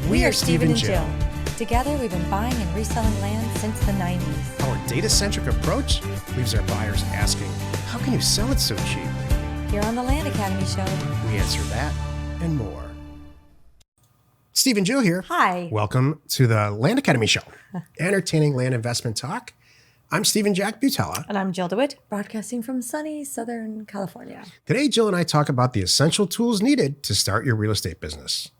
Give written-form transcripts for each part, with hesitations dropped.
We are Steve and Jill. Together, we've been buying and reselling land since the 90s. Our data-centric approach leaves our buyers asking, how can you sell it so cheap? Here on the Land Academy Show, We answer that and more. Steve and Jill here. Hi. Welcome to the Land Academy Show, entertaining land investment talk. I'm Steve and Jack Butella. And I'm Jill DeWitt, broadcasting from sunny Southern California. Today, Jill and I talk about the essential tools needed to start your real estate business.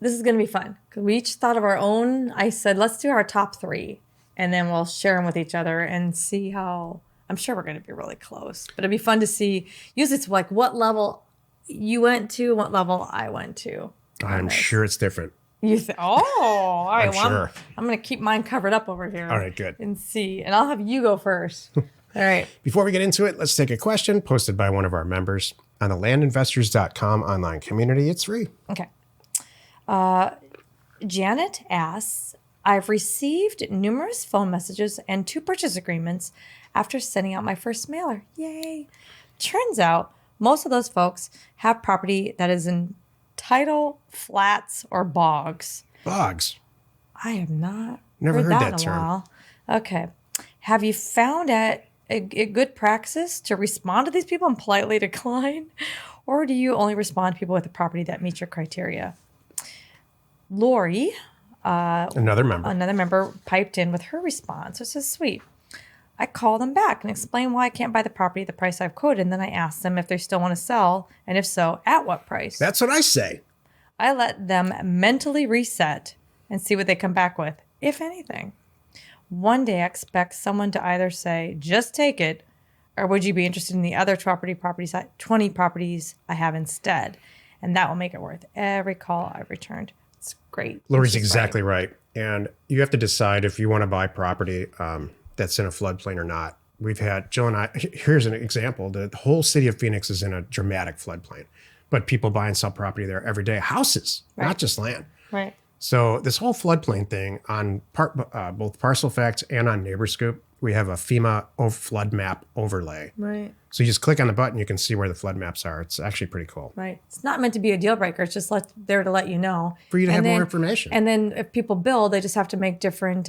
This is going to be fun because we each thought of our own. I said, let's do our top 3 and then we'll share them with each other and see how. I'm sure we're going to be really close, but it'd be fun to see. Usually it's like what level you went to, what level I went to. I'm sure it's different. All right. I'm sure. I'm going to keep mine covered up over here. All right, good. And see. And I'll have you go first. All right. Before we get into it, let's take a question posted by one of our members on the landinvestors.com online community. It's free. Okay. Janet asks, I've received numerous phone messages and 2 purchase agreements after sending out my first mailer. Yay. Turns out most of those folks have property that is in tidal flats or bogs. Bogs. I have not Never heard that in a term. while. Okay. Have you found a good practice to respond to these people and politely decline? Or do you only respond to people with a property that meets your criteria? Lori, Another member, piped in with her response. This is sweet. I call them back and explain why I can't buy the property at the price I've quoted. And then I ask them if they still want to sell, and if so, at what price. That's what I say. I let them mentally reset and see what they come back with, if anything. One day I expect someone to either say, just take it, or would you be interested in the other 20 properties I have instead? And that will make it worth every call I've returned. It's great. Lori's exactly right. And you have to decide if you want to buy property that's in a floodplain or not. We've had, Jill and I, here's an example. The whole city of Phoenix is in a dramatic floodplain, but people buy and sell property there every day. Houses, not just land. Right. So this whole floodplain thing on both Parcel Facts and on NeighborScoop, we have a FEMA flood map overlay. Right. So you just click on the button, you can see where the flood maps are. It's actually pretty cool. Right. It's not meant to be a deal breaker. It's just there to let you know. For you to have more information. And then if people build, they just have to make different,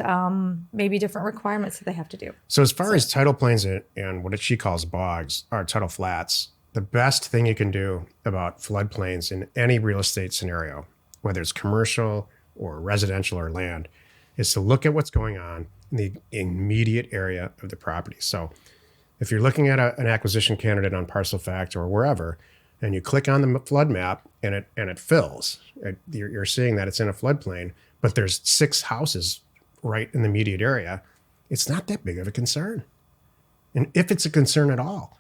maybe different requirements that they have to do. So as far as tidal plains and what she calls bogs, or tidal flats, the best thing you can do about floodplains in any real estate scenario, whether it's commercial or residential or land, is to look at what's going on in the immediate area of the property. So if you're looking at an acquisition candidate on Parcel Fact or wherever, and you click on the flood map and it fills, you're seeing that it's in a floodplain, but there's 6 houses right in the immediate area, it's not that big of a concern. And if it's a concern at all,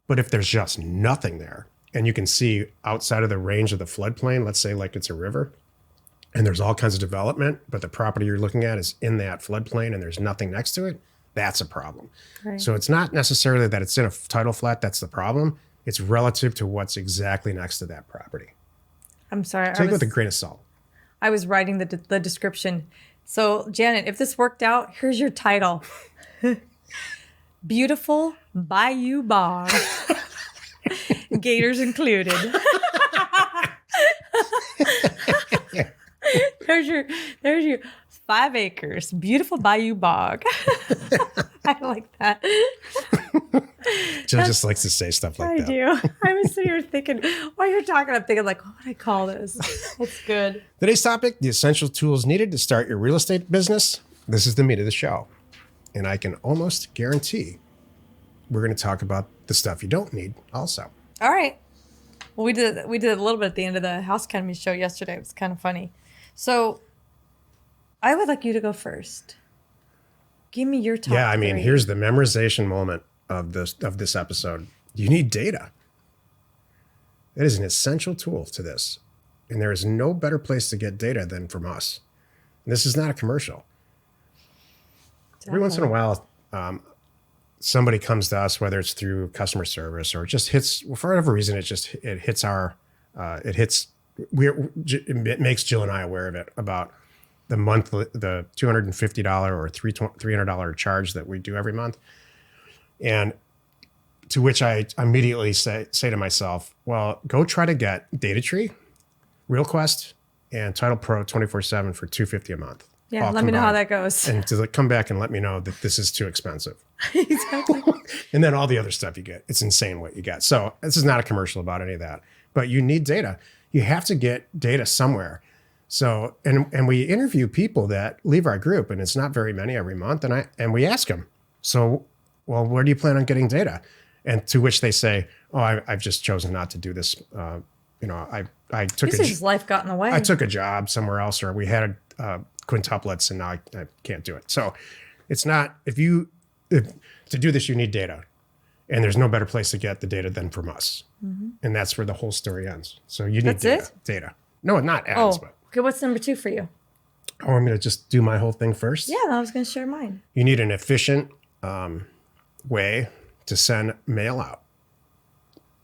but if there's just nothing there and you can see outside of the range of the floodplain, let's say like it's a river, and there's all kinds of development, but the property you're looking at is in that floodplain and there's nothing next to it, that's a problem. Right. So it's not necessarily that it's in a tidal flat that's the problem. It's relative to what's exactly next to that property. I'm sorry. Take it with a grain of salt. I was writing the description. So, Janet, if this worked out, here's your title. Beautiful Bayou Bog. Gators included. There's your 5 acres. Beautiful Bayou Bog. I like that. Jill just likes to say stuff like that. I do. I was sitting here thinking, while you're talking, I'm thinking like, what would I call this? That's good. Today's topic, the essential tools needed to start your real estate business. This is the meat of the show. And I can almost guarantee we're going to talk about the stuff you don't need also. All right. Well, we did a little bit at the end of the House Academy show yesterday. It was kind of funny. So I would like you to go first. Give me your top 3. Here's the memorization moment of this episode. You need data. It is an essential tool to this. And there is no better place to get data than from us. And this is not a commercial. Definitely. Every once in a while, somebody comes to us, whether it's through customer service or it just hits, for whatever reason, it makes Jill and I aware of it, about the $250 or $300 charge that we do every month. And to which I immediately say to myself, well, go try to get DataTree, RealQuest, and Title Pro 24/7 for $250 a month. Yeah, all let me know how combined. that goes. And to come back and let me know that this is too expensive. Exactly. And then all the other stuff you get. It's insane what you get. So this is not a commercial about any of that. But you need data. You have to get data somewhere. So and we interview people that leave our group, and it's not very many every month. And we ask them, so, well, where do you plan on getting data? And to which they say, oh, I've just chosen not to do this. I took This is life got in the way. I took a job somewhere else, or we had quintuplets, and now I can't do it. So it's not, if to do this, you need data. And there's no better place to get the data than from us. Mm-hmm. And that's where the whole story ends. So you need data. No, not ends, but. Okay, what's number 2 for you? Oh, I'm going to just do my whole thing first? Yeah, I was going to share mine. You need an efficient way to send mail out.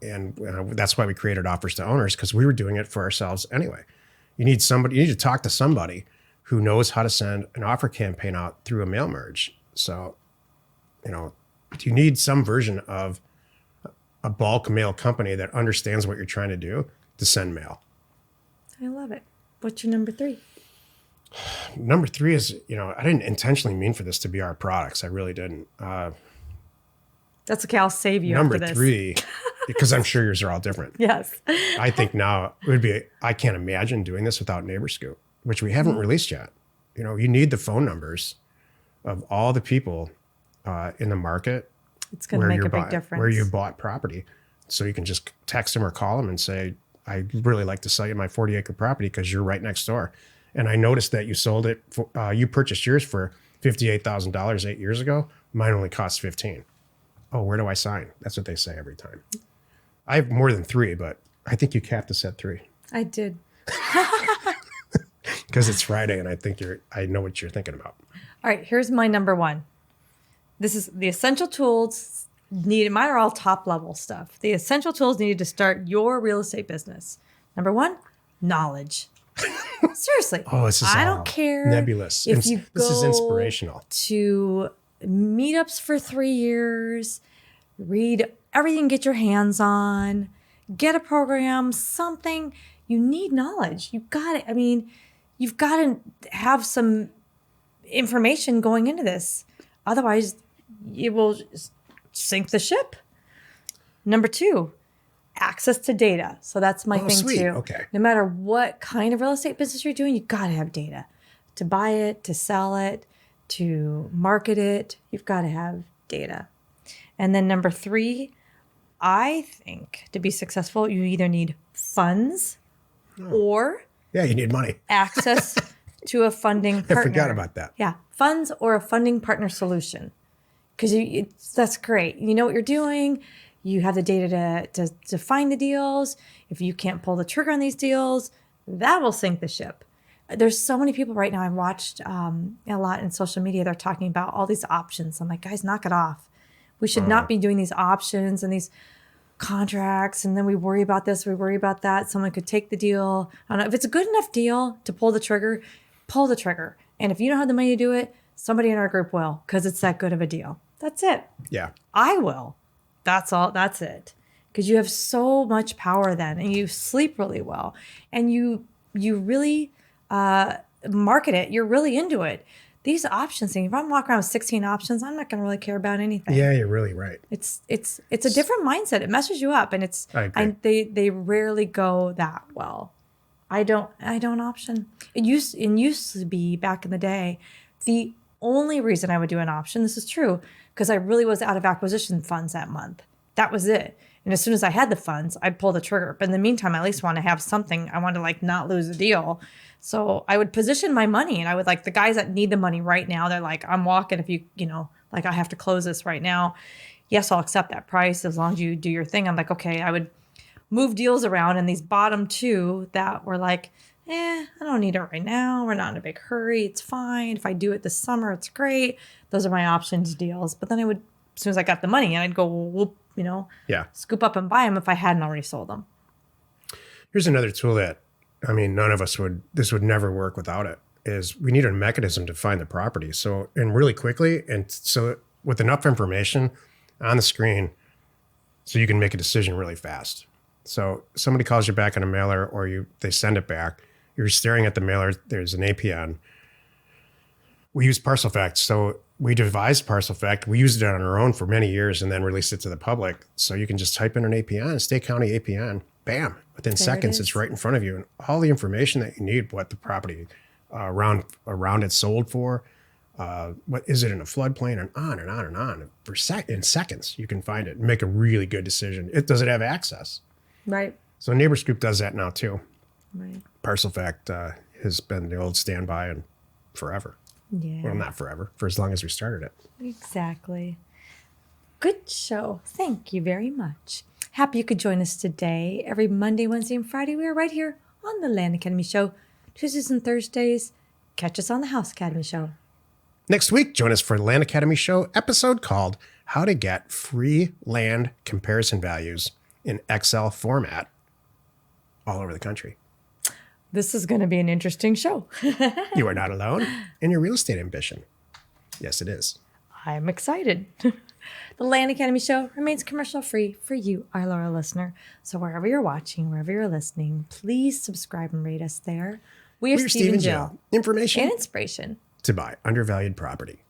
And that's why we created Offers to Owners, because we were doing it for ourselves anyway. You need to talk to somebody who knows how to send an offer campaign out through a mail merge. So, you need some version of a bulk mail company that understands what you're trying to do to send mail. I love it. What's your number 3? Number 3 is, I didn't intentionally mean for this to be our products. I really didn't. That's okay. I'll save you Number after this. 3, because I'm sure yours are all different. Yes. I think now it would be, I can't imagine doing this without NeighborScoop, which we haven't released yet. You need the phone numbers of all the people in the market. It's going to make a big difference. Where you bought property. So you can just text them or call them and say, I'd really like to sell you my 40-acre property because you're right next door. And I noticed that you sold it, you purchased yours for $58,000 8 years ago. Mine only cost $15,000. Oh, where do I sign? That's what they say every time. I have more than 3, but I think you capped us at 3. I did. Because it's Friday and I know what you're thinking about. All right, here's my number 1. This is the essential tools needed. Mine are all top level stuff. The essential tools needed to start your real estate business. Number 1, knowledge. Seriously. Oh, this is I all don't care nebulous. if you this is go inspirational. To meetups for 3 years, read everything, get your hands on, get a program, something. You need knowledge. You've got it. I mean, you've got to have some information going into this. Otherwise, it will sink the ship. Number 2, access to data. So that's my thing sweet. too. Okay. No matter what kind of real estate business you're doing, you got to have data to buy it, to sell it, to market it. You've got to have data. And then number 3, I think to be successful, you either need funds or you need money. access to a funding partner. I forgot about that. Yeah, funds or a funding partner solution. Because that's great. You know what you're doing. You have the data to find the deals. If you can't pull the trigger on these deals, that will sink the ship. There's so many people right now. I've watched a lot in social media. They're talking about all these options. I'm like, guys, knock it off. We should not be doing these options and these contracts. And then we worry about this, we worry about that. Someone could take the deal. I don't know. If it's a good enough deal to pull the trigger, pull the trigger. And if you don't have the money to do it, somebody in our group will, because it's that good of a deal. That's it. Yeah. I will. That's all. That's it. Because you have so much power then, and you sleep really well, and you really market it. You're really into it. These options thing. If I'm walking around with 16 options, I'm not going to really care about anything. Yeah, you're really right. It's a different mindset. It messes you up, and they rarely go that well. I don't option. It used to be back in the day, the only reason I would do an option, this is true, because I really was out of acquisition funds that month. That was it. And as soon as I had the funds, I'd pull the trigger. But in the meantime, I at least want to have something. I want to not lose a deal. So I would position my money, and I would the guys that need the money right now, they're like, I'm walking if you I have to close this right now. Yes, I'll accept that price as long as you do your thing. I'm like, okay, I would move deals around, and these bottom 2 that were like, I don't need it right now. We're not in a big hurry. It's fine. If I do it this summer, it's great. Those are my options deals. But then I would, as soon as I got the money, and I'd go, whoop, scoop up and buy them if I hadn't already sold them. Here's another tool that, none of us this would never work without it, is we need a mechanism to find the property. So, and really quickly, and so with enough information on the screen, so you can make a decision really fast. So somebody calls you back on a mailer, or they send it back, you're staring at the mailer, there's an APN. We use ParcelFact. So we devised ParcelFact. We used it on our own for many years and then released it to the public. So you can just type in an APN, State County APN, bam, within seconds, it's right in front of you. And all the information that you need, what the property around it's sold for, what is it in a floodplain, and on and on and on. In seconds, you can find it and make a really good decision. Does it have access? Right. So Neighbors Group does that now too. Right. ParcelFact has been the old standby and forever. Yeah. Well, not forever, for as long as we started it. Exactly. Good show. Thank you very much. Happy you could join us today. Every Monday, Wednesday, and Friday, we are right here on the Land Academy Show. Tuesdays and Thursdays, catch us on the House Academy Show. Next week, join us for the Land Academy Show episode called How to Get Free Land Comparison Values in Excel format all over the country. This is going to be an interesting show. You are not alone in your real estate ambition. Yes, it is. I'm excited. The Land Academy Show remains commercial free for you, our loyal listener. So wherever you're watching, wherever you're listening, please subscribe and rate us there. We are We're Steve and Jill. Information And inspiration to buy undervalued property.